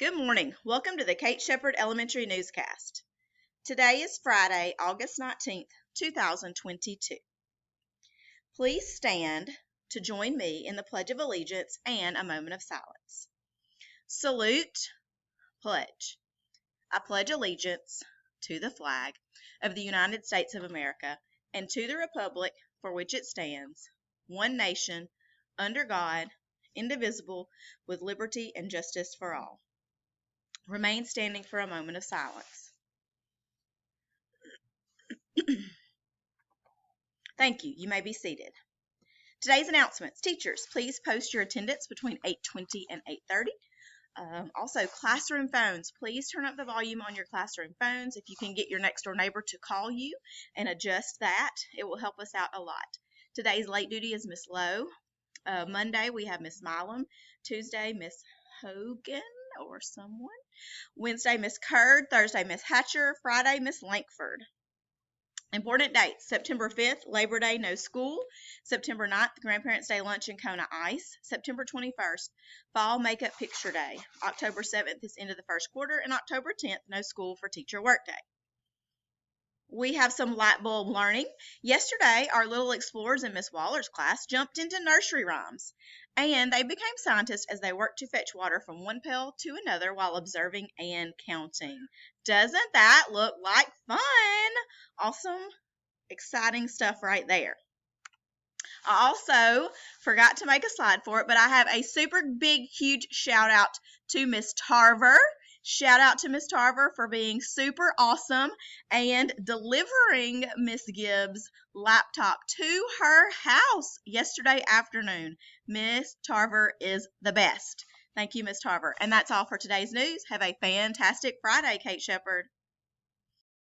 Good morning. Welcome to the Kate Shepherd Elementary Newscast. Today is Friday, August 19th, 2022. Please stand to join me in the Pledge of Allegiance and a moment of silence. Salute, pledge. I pledge allegiance to the flag of the United States of America and to the republic for which it stands, one nation, under God, indivisible, with liberty and justice for all. Remain standing for a moment of silence. Thank you. You may be seated. Today's announcements. Teachers, please post your attendance between 8:20 and 8:30. Also, classroom phones. Please turn up the volume on your classroom phones. If you can get your next door neighbor to call you and adjust that, it will help us out a lot. Today's late duty is Miss Lowe. Monday, we have Miss Milam. Tuesday, Miss Hogan or someone. Wednesday, Miss Curd. Thursday, Miss Hatcher. Friday, Miss Lankford. Important dates: September 5th, Labor Day, no school. September 9th, Grandparents' Day lunch and Kona Ice. September 21st, Fall Makeup Picture Day. October 7th is end of the first quarter, and October 10th, no school for Teacher Work Day. We have some light bulb learning. Yesterday, our little explorers in Miss Waller's class jumped into nursery rhymes, and they became scientists as they worked to fetch water from one pail to another while observing and counting. Doesn't that look like fun? Awesome, exciting stuff right there. I also forgot to make a slide for it, but I have a super big, huge shout out to Miss Tarver. Shout out to Miss Tarver for being super awesome and delivering Miss Gibbs' laptop to her house yesterday afternoon. Miss Tarver is the best. Thank you, Miss Tarver. And that's all for today's news. Have a fantastic Friday, Kate Shepherd.